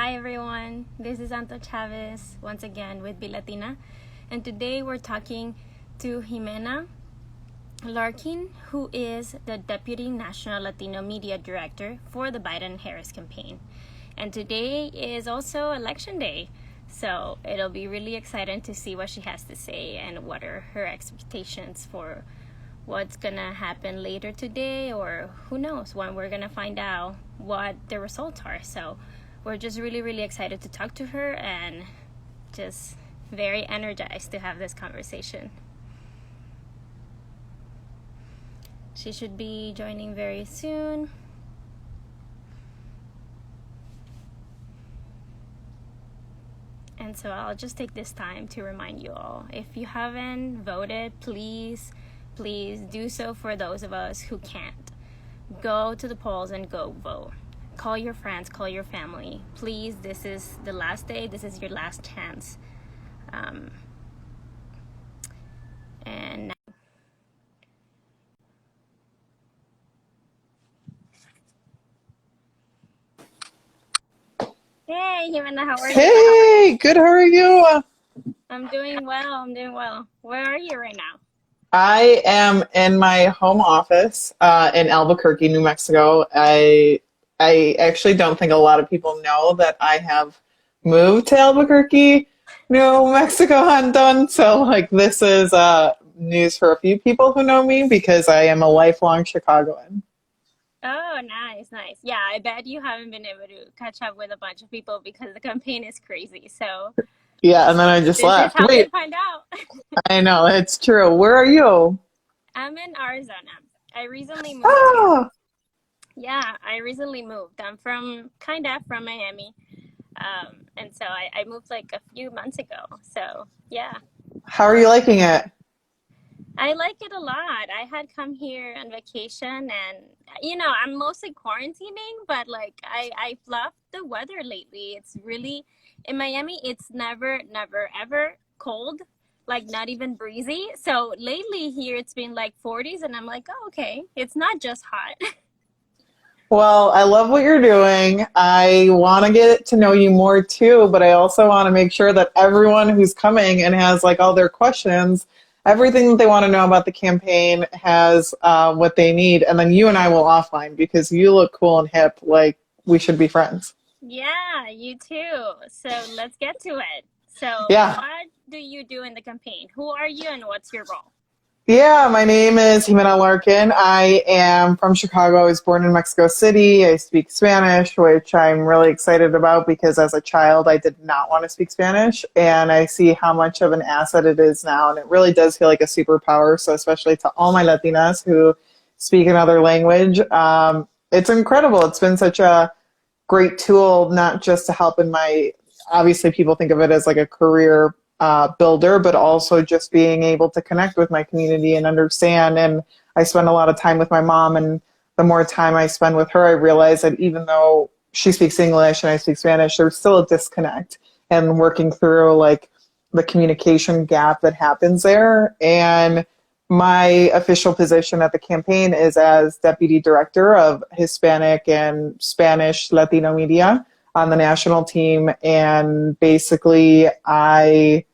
Hi everyone, this is Anto Chávez once again with Be Latina, and today we're talking to Ximena Larkin, who is the Deputy National Latino Media Director for the Biden-Harris campaign. And today is also election day, so it'll be really exciting to see what she has to say and what are her expectations for what's gonna happen later today, or who knows when we're gonna find out what the results are. So we're just really excited to talk to her and just very energized to have this conversation. She should be joining very soon. And so I'll just take this time to remind you all, if you haven't voted, please do so. For those of us who can't, go to the polls and go vote. Call your friends, call your family. Please, this is the last day. This is your last chance. And hey, Ximena, how are you? Hey, good. How are you? I'm doing well. Where are you right now? I am in my home office in Albuquerque, New Mexico. I actually don't think a lot of people know that I have moved to Albuquerque, New Mexico, Anton. So like this is news for a few people who know me because I am a lifelong Chicagoan. Oh, nice. Yeah, I bet you haven't been able to catch up with a bunch of people because the campaign is crazy. So Yeah, and then I just this is left. how they Wait, find out. I know, it's true. Where are you? I'm in Arizona. I recently moved here. Oh, Yeah, I recently moved. I'm kind of from Miami. And so I moved like a few months ago. So yeah, how are you liking it? I like it a lot. I had come here on vacation and, I'm mostly quarantining, but like I loved the weather lately. It's really, in Miami, it's never, ever cold, like not even breezy. So lately here it's been like 40s and I'm like, oh, okay, it's not just hot. Well, I love what you're doing. I want to get to know you more too, but I also want to make sure that everyone who's coming and has like all their questions, everything that they want to know about the campaign has what they need. And then you and I will offline because you look cool and hip, like we should be friends. Yeah, you too. So let's get to it. So Yeah. what do you do in the campaign? Who are you and what's your role? Yeah, my name is Ximena Larkin. I am from Chicago. I was born in Mexico City. I speak Spanish, which I'm really excited about because as a child, I did not want to speak Spanish. And I see how much of an asset it is now. And it really does feel like a superpower. So especially to all my Latinas who speak another language, it's incredible. It's been such a great tool, not just to help in my, obviously people think of it as like a career builder, but also just being able to connect with my community and understand. And I spend a lot of time with my mom, and the more time I spend with her, I realize that even though she speaks English and I speak Spanish, there's still a disconnect, and working through like the communication gap that happens there. And my official position at the campaign is as Deputy Director of Hispanic and Spanish Latino Media on the national team. And basically I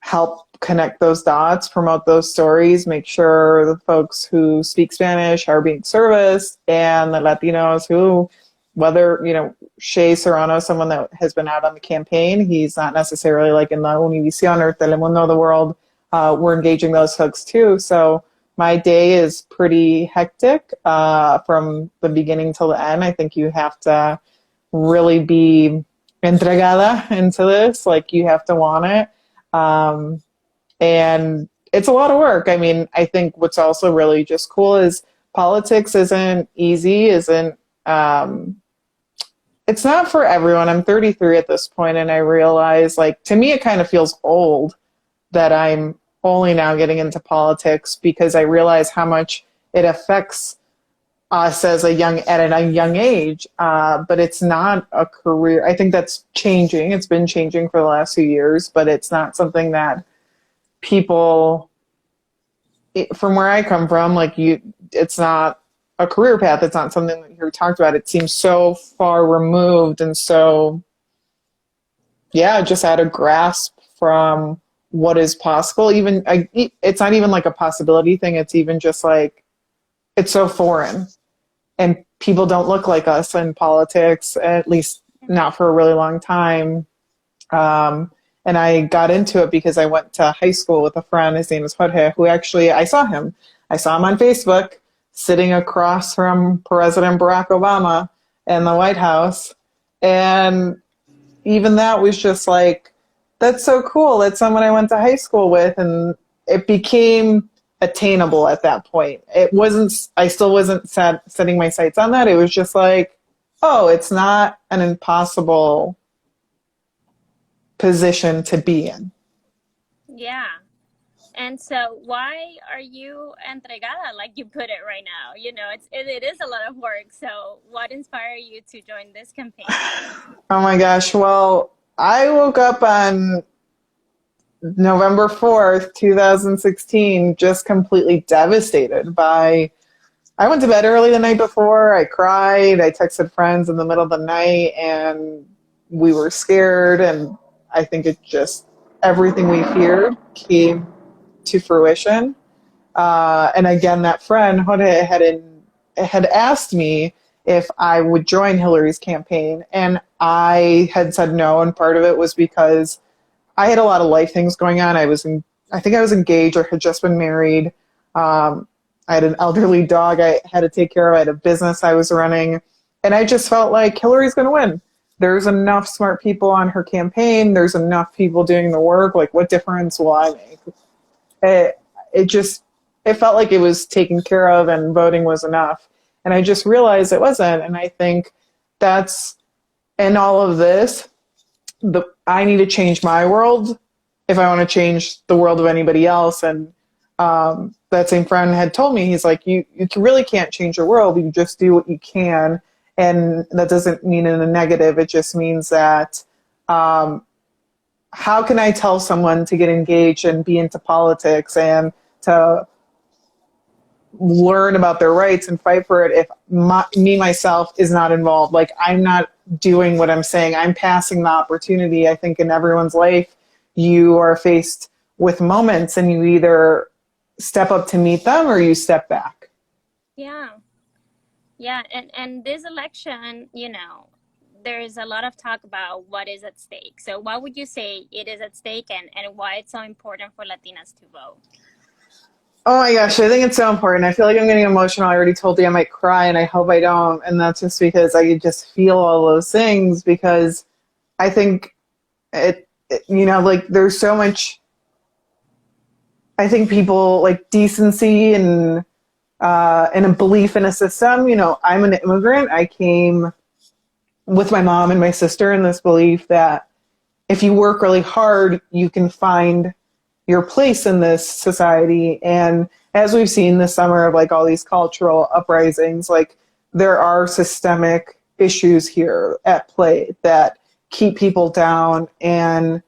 help connect those dots, promote those stories, make sure the folks who speak Spanish are being serviced, and the Latinos who, whether, Shea Serrano, someone that has been out on the campaign, he's not necessarily like in the Univision or Telemundo of the world, we're engaging those folks too. So my day is pretty hectic from the beginning till the end. I think you have to really be entregada into this, like you have to want it. And it's a lot of work. I mean, I think what's also really just cool is politics isn't easy, it's not for everyone. I'm 33 at this point, and I realize, like, to me, it kind of feels old that I'm only now getting into politics because I realize how much it affects us at a young age, but it's not a career. I think that's changing. It's been changing for the last few years, but it's not something that people, from where I come from, it's not a career path. It's not something that you're talked about. It seems so far removed and so yeah, just had a grasp from what is possible. Even it's not even like a possibility thing. It's even just like it's so foreign, and people don't look like us in politics, at least not for a really long time. And I got into it because I went to high school with a friend. His name is Jorge, who actually I saw him. I saw him on Facebook sitting across from President Barack Obama in the White House. And even that was just like, that's so cool. That's someone I went to high school with. And it became attainable at that point. It wasn't, I still wasn't setting my sights on that. It was just like, oh, it's not an impossible position to be in. Yeah. And so why are you entregada, like you put it right now? You know, it is a lot of work. So what inspired you to join this campaign? Oh my gosh. Well, I woke up on November 4th, 2016, just completely devastated by. I went to bed early the night before. I cried. I texted friends in the middle of the night, and we were scared. And I think it just, everything we feared came to fruition. And again, that friend, Jorge, had asked me if I would join Hillary's campaign. And I had said no. And part of it was because I had a lot of life things going on. I think I was engaged or had just been married. I had an elderly dog I had to take care of. I had a business I was running. And I just felt like Hillary's going to win. There's enough smart people on her campaign. There's enough people doing the work. Like, what difference will I make? It felt like it was taken care of and voting was enough. And I just realized it wasn't. And I think that's, in all of this, I need to change my world if I want to change the world of anybody else. And that same friend had told me, he's like, you really can't change your world. You just do what you can. And that doesn't mean in a negative. It just means that how can I tell someone to get engaged and be into politics and to learn about their rights and fight for it if myself is not involved? Like, I'm not doing what I'm saying. I'm passing the opportunity. I think in everyone's life, you are faced with moments and you either step up to meet them or you step back. Yeah. Yeah. And this election, you know, there's a lot of talk about what is at stake. So what would you say it is at stake and why it's so important for Latinas to vote? Oh my gosh, I think it's so important. I feel like I'm getting emotional. I already told you I might cry, and I hope I don't. And that's just because I just feel all those things, because I think like there's so much, I think people like decency and a belief in a system. You know, I'm an immigrant. I came with my mom and my sister in this belief that if you work really hard, you can find your place in this society. And as we've seen this summer of like all these cultural uprisings, like there are systemic issues here at play that keep people down. And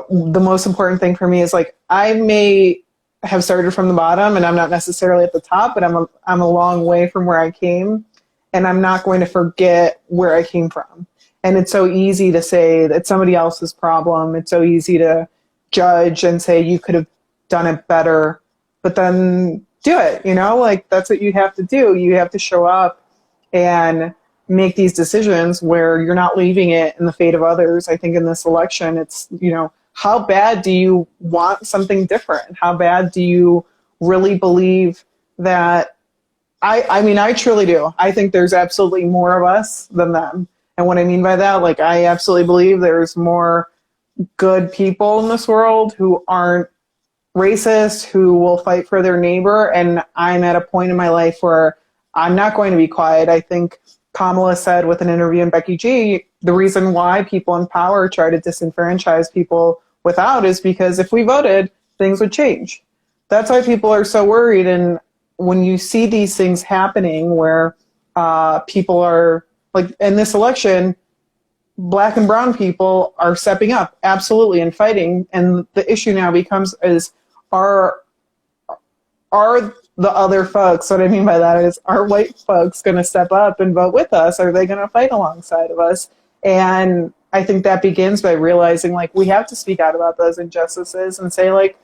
the most important thing for me is like, I may have started from the bottom and I'm not necessarily at the top, but I'm a long way from where I came, and I'm not going to forget where I came from. And it's so easy to say that it's somebody else's problem. It's so easy to judge and say you could have done it better, but then do it, like that's what you have to do. You have to show up and make these decisions where you're not leaving it in the fate of others. I think in this election, it's, how bad do you want something different? How bad do you really believe that? I mean, I truly do. I think there's absolutely more of us than them. And what I mean by that, like, I absolutely believe there's more good people in this world who aren't racist, who will fight for their neighbor. And I'm at a point in my life where I'm not going to be quiet. I think Kamala said with an interview in Becky G, the reason why people in power try to disenfranchise people without is because if we voted, things would change. That's why people are so worried. And when you see these things happening where people are, like in this election, Black and brown people are stepping up, absolutely, and fighting. And the issue now becomes are the other folks, what I mean by that is, are white folks going to step up and vote with us? Are they going to fight alongside of us? And I think that begins by realizing like we have to speak out about those injustices and say like,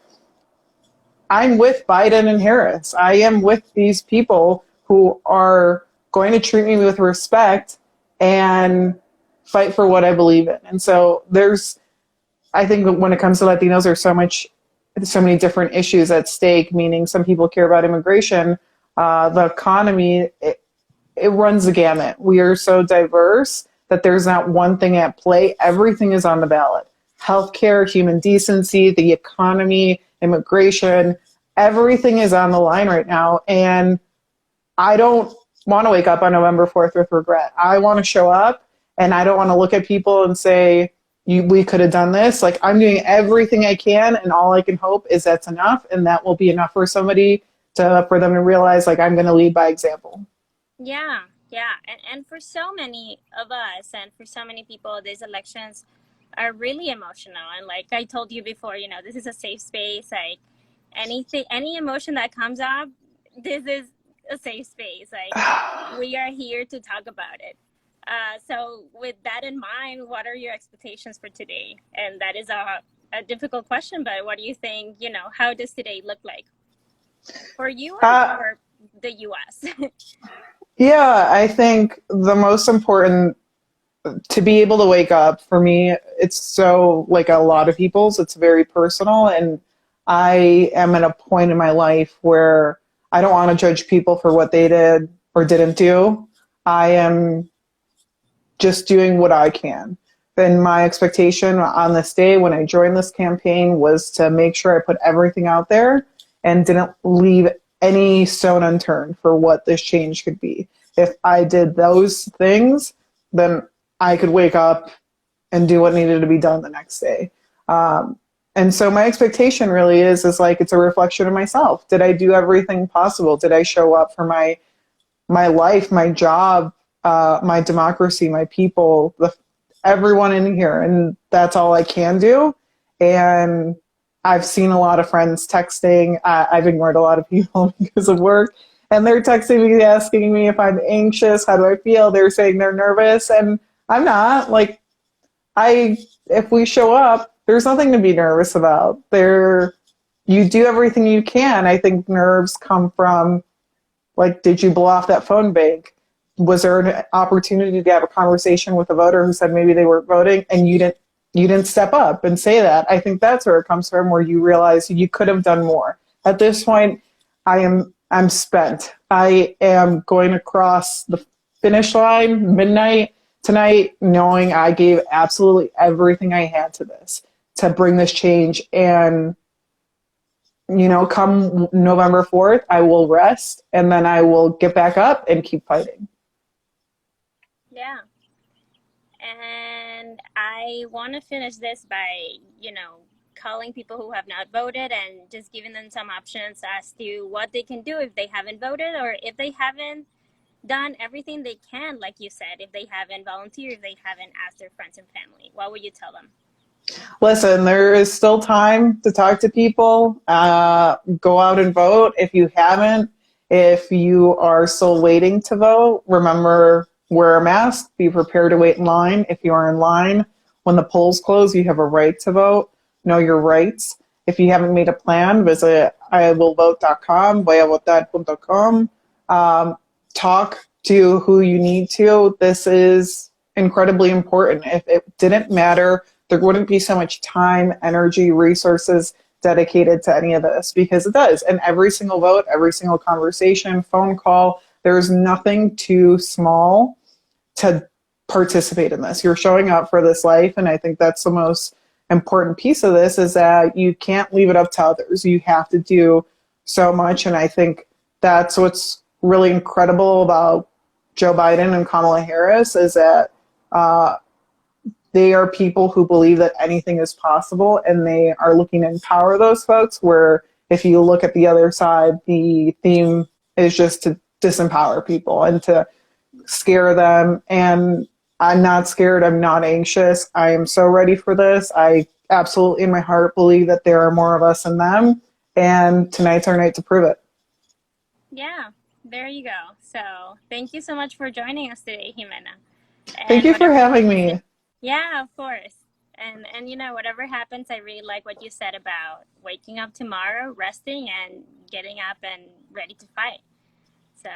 I'm with Biden and Harris. I am with these people who are going to treat me with respect and fight for what I believe in. And so I think when it comes to Latinos, there's so many different issues at stake, meaning some people care about immigration, the economy, it runs the gamut. We are so diverse that there's not one thing at play. Everything is on the ballot. Healthcare, human decency, the economy, immigration, everything is on the line right now. And I don't want to wake up on November 4th with regret. I want to show up, and I don't want to look at people and say, we could have done this. Like, I'm doing everything I can, and all I can hope is that's enough, and that will be enough for somebody for them to realize, like, I'm going to lead by example. Yeah. And for so many of us and for so many people, these elections are really emotional. And like I told you before, this is a safe space. Like any emotion that comes up, this is a safe space. Like we are here to talk about it. So with that in mind, what are your expectations for today? And that is a difficult question, but what do you think, how does today look like for you or for the US? Yeah, I think the most important to be able to wake up for me, it's so like a lot of people's, it's very personal. And I am at a point in my life where I don't want to judge people for what they did or didn't do. I am just doing what I can. And my expectation on this day when I joined this campaign was to make sure I put everything out there and didn't leave any stone unturned for what this change could be. If I did those things, then I could wake up and do what needed to be done the next day. And so my expectation really is like, it's a reflection of myself. Did I do everything possible? Did I show up for my life, my job, my democracy, my people, everyone in here? And that's all I can do. And I've seen a lot of friends texting. I've ignored a lot of people because of work. And they're texting me, asking me if I'm anxious, how do I feel? They're saying they're nervous. And I'm not. Like, if we show up, there's nothing to be nervous about. You do everything you can. I think nerves come from, like, did you blow off that phone bank? Was there an opportunity to have a conversation with a voter who said maybe they weren't voting and you didn't step up and say that? I think that's where it comes from, where you realize you could have done more. At this point, I'm spent. I am going across the finish line midnight tonight, knowing I gave absolutely everything I had to bring this change. And, come November 4th, I will rest, and then I will get back up and keep fighting. Yeah. And I want to finish this by, calling people who have not voted and just giving them some options as to what they can do if they haven't voted, or if they haven't done everything they can, like you said, if they haven't volunteered, if they haven't asked their friends and family. What would you tell them? Listen, there is still time to talk to people. Go out and vote. If you haven't, if you are still waiting to vote, remember, wear a mask, be prepared to wait in line. If you are in line, when the polls close, you have a right to vote. Know your rights. If you haven't made a plan, visit iwillvote.com, voyavotar.com. Talk to who you need to. This is incredibly important. If it didn't matter, there wouldn't be so much time, energy, resources dedicated to any of this, because it does. And every single vote, every single conversation, phone call, there's nothing too small to participate in this. You're showing up for this life, and I think that's the most important piece of this, is that you can't leave it up to others. You have to do so much, and I think that's what's really incredible about Joe Biden and Kamala Harris, is that they are people who believe that anything is possible, and they are looking to empower those folks, where if you look at the other side, the theme is just to disempower people and to scare them. And I'm not scared. I'm not anxious. I am so ready for this. I absolutely in my heart believe that there are more of us than them. And tonight's our night to prove it. Yeah, there you go. So thank you so much for joining us today, Ximena. Thank you for having me. Yeah, of course. And you know, whatever happens, I really like what you said about waking up tomorrow, resting, and getting up and ready to fight. So,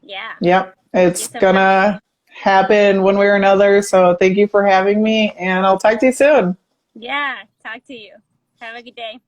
yeah. Yep, Thank you it's so much. gonna happen one way or another. So thank you for having me, and I'll talk to you soon. Yeah, talk to you. Have a good day.